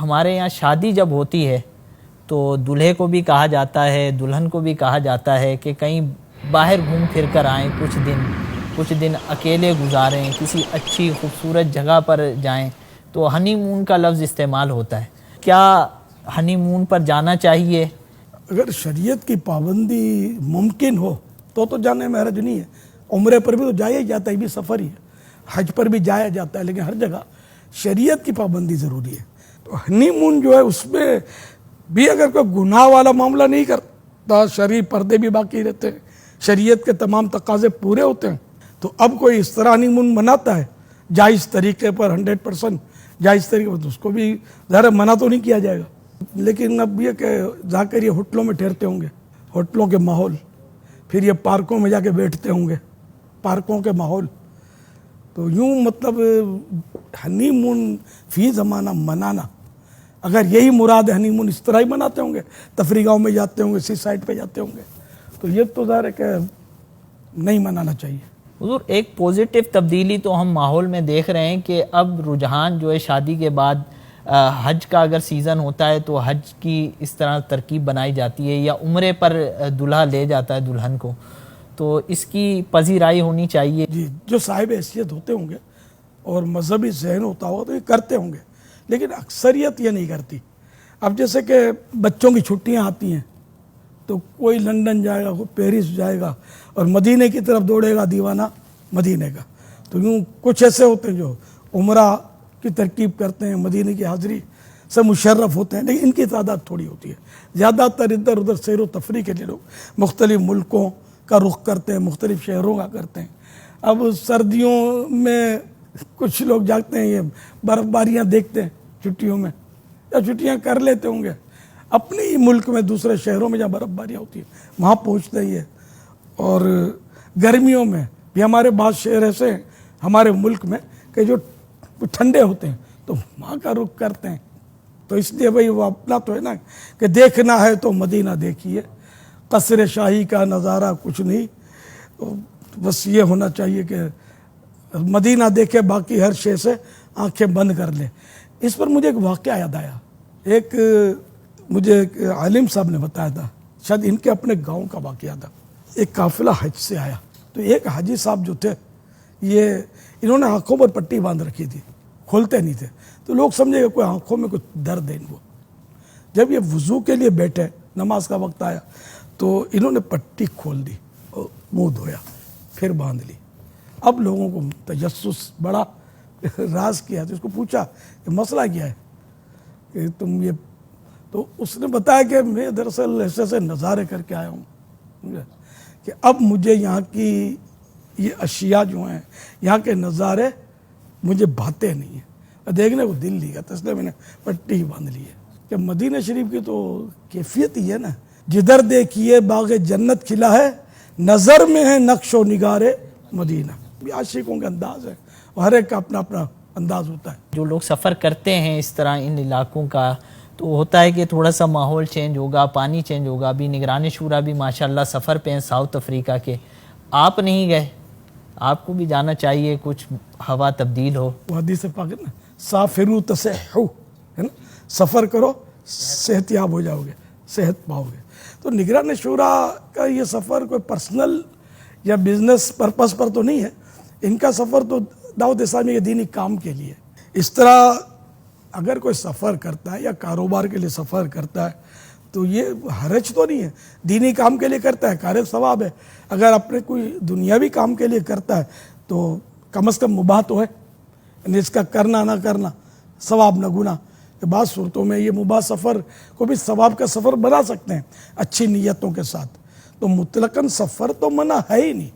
ہمارے یہاں شادی جب ہوتی ہے تو دلہے کو بھی کہا جاتا ہے، دلہن کو بھی کہا جاتا ہے کہ کہیں باہر گھوم پھر کر آئیں، کچھ دن اکیلے گزاریں، کسی اچھی خوبصورت جگہ پر جائیں، تو ہنی مون کا لفظ استعمال ہوتا ہے۔ کیا ہنی مون پر جانا چاہیے؟ اگر شریعت کی پابندی ممکن ہو تو جانے میں حرج نہیں ہے۔ عمرے پر بھی تو جایا ہی جاتا ہے، یہ بھی سفر ہی ہے، حج پر بھی جایا جاتا ہے، لیکن ہر جگہ شریعت کی پابندی ضروری ہے۔ تو ہنی مون جو ہے اس میں بھی اگر کوئی گناہ والا معاملہ نہیں کرتا، شرعی پردے بھی باقی رہتے ہیں، شریعت کے تمام تقاضے پورے ہوتے ہیں، تو اب کوئی اس طرح ہنی مون مناتا ہے جائز طریقے پر 100% جائز طریقے پر، تو اس کو بھی ظاہر منع تو نہیں کیا جائے گا۔ لیکن اب یہ کہ ذاکر یہ ہوٹلوں میں ٹھہرتے ہوں گے، ہوٹلوں کے ماحول، پھر یہ پارکوں میں جا کے بیٹھتے ہوں گے، پارکوں کے ماحول، تو یوں مطلب ہنی مون فی زمانہ منانا، اگر یہی مراد ہے ہنی مون اس طرح ہی مناتے ہوں گے، تفریح گاہوں میں جاتے ہوں گے، سی سائٹ پہ جاتے ہوں گے، تو یہ تو ظاہر ہے کہ نہیں منانا چاہیے۔ حضور، ایک پوزیٹیو تبدیلی تو ہم ماحول میں دیکھ رہے ہیں کہ اب رجحان جو ہے شادی کے بعد حج کا اگر سیزن ہوتا ہے تو حج کی اس طرح ترکیب بنائی جاتی ہے، یا عمرے پر دلہا لے جاتا ہے دلہن کو، تو اس کی پذیرائی ہونی چاہیے۔ جی، جو صاحب حیثیت ہوتے ہوں گے اور مذہبی ذہن ہوتا ہوگا تو یہ کرتے ہوں گے، لیکن اکثریت یہ نہیں کرتی۔ اب جیسے کہ بچوں کی چھٹیاں آتی ہیں تو کوئی لندن جائے گا، کوئی پیرس جائے گا، اور مدینے کی طرف دوڑے گا دیوانہ مدینے کا، تو یوں کچھ ایسے ہوتے ہیں جو عمرہ کی ترکیب کرتے ہیں، مدینے کی حاضری سے مشرف ہوتے ہیں، لیکن ان کی تعداد تھوڑی ہوتی ہے۔ زیادہ تر ادھر ادھر سیر و تفریح کے لیے لوگ مختلف ملکوں کا رخ کرتے ہیں، مختلف شہروں کا کرتے ہیں۔ اب سردیوں میں کچھ لوگ جاتے ہیں، یہ برف باریاں دیکھتے ہیں چھٹیوں میں، یا چھٹیاں کر لیتے ہوں گے اپنے ہی ملک میں، دوسرے شہروں میں جہاں برف باریاں ہوتی ہیں وہاں پہنچتے ہی ہے۔ اور گرمیوں میں بھی ہمارے بعض شہر ایسے ہیں ہمارے ملک میں کہ جو ٹھنڈے ہوتے ہیں تو وہاں کا رخ کرتے ہیں۔ تو اس لیے بھائی وہ اپنا تو ہے نا کہ دیکھنا ہے تو مدینہ دیکھیے، قصر شاہی کا نظارہ کچھ نہیں، بس یہ ہونا چاہیے کہ مدینہ دیکھے، باقی ہر شے سے آنکھیں بند کر لیں۔ اس پر مجھے ایک واقعہ یاد آیا، ایک مجھے ایک عالم صاحب نے بتایا تھا، شاید ان کے اپنے گاؤں کا واقعہ تھا۔ ایک قافلہ حج سے آیا تو ایک حاجی صاحب جو تھے، یہ انہوں نے آنکھوں پر پٹی باندھ رکھی تھی، کھولتے نہیں تھے، تو لوگ سمجھے کہ کوئی آنکھوں میں کچھ درد ہے ان کو۔ جب یہ وضو کے لیے بیٹھے، نماز کا وقت آیا تو انہوں نے پٹی کھول دی اور منہ دھویا، پھر باندھ لی۔ اب لوگوں کو تجسس بڑا، راز کیا، تو اس کو پوچھا کہ مسئلہ کیا ہے کہ تم یہ، تو اس نے بتایا کہ میں دراصل ایسے نظارے کر کے آیا ہوں کہ اب مجھے یہاں کی یہ اشیاء جو ہیں، یہاں کے نظارے مجھے بھاتے نہیں ہیں، دیکھنے کو دل نہیں کرتا، اس لیے میں نے پٹی ہی باندھ لی ہے۔ کہ مدینہ شریف کی تو کیفیت ہی ہے نا، جدھر دیکھیے باغ جنت کھلا ہے، نظر میں ہے نقش و نگار مدینہ۔ یہ عاشقوں کا انداز ہے، اور ہر ایک کا اپنا اپنا انداز ہوتا ہے۔ جو لوگ سفر کرتے ہیں اس طرح ان علاقوں کا، تو ہوتا ہے کہ تھوڑا سا ماحول چینج ہوگا، پانی چینج ہوگا۔ ابھی نگران شورا بھی ماشاءاللہ سفر پہ ہیں ساؤتھ افریقہ کے، آپ نہیں گئے، آپ کو بھی جانا چاہیے، کچھ ہوا تبدیل ہو۔ وہ حدیث پاک ہے نا، سافروا تصحوا، ہے نا، سفر کرو صحت یاب ہو جاؤ گے، صحت پاؤ گے۔ تو نگران شورا کا یہ سفر کوئی پرسنل یا بزنس پرپس پر تو نہیں ہے، ان کا سفر تو دعوت اسلامی کے دینی کام کے لیے۔ اس طرح اگر کوئی سفر کرتا ہے یا کاروبار کے لیے سفر کرتا ہے تو یہ حرج تو نہیں ہے، دینی کام کے لیے کرتا ہے، کار ثواب ہے۔ اگر اپنے کوئی دنیاوی کام کے لیے کرتا ہے تو کم از کم مباح تو ہے، یعنی اس کا کرنا نہ کرنا ثواب نہ گناہ۔ بعض صورتوں میں یہ مباح سفر کو بھی ثواب کا سفر بنا سکتے ہیں اچھی نیتوں کے ساتھ، تو مطلقاً سفر تو منع ہے ہی نہیں۔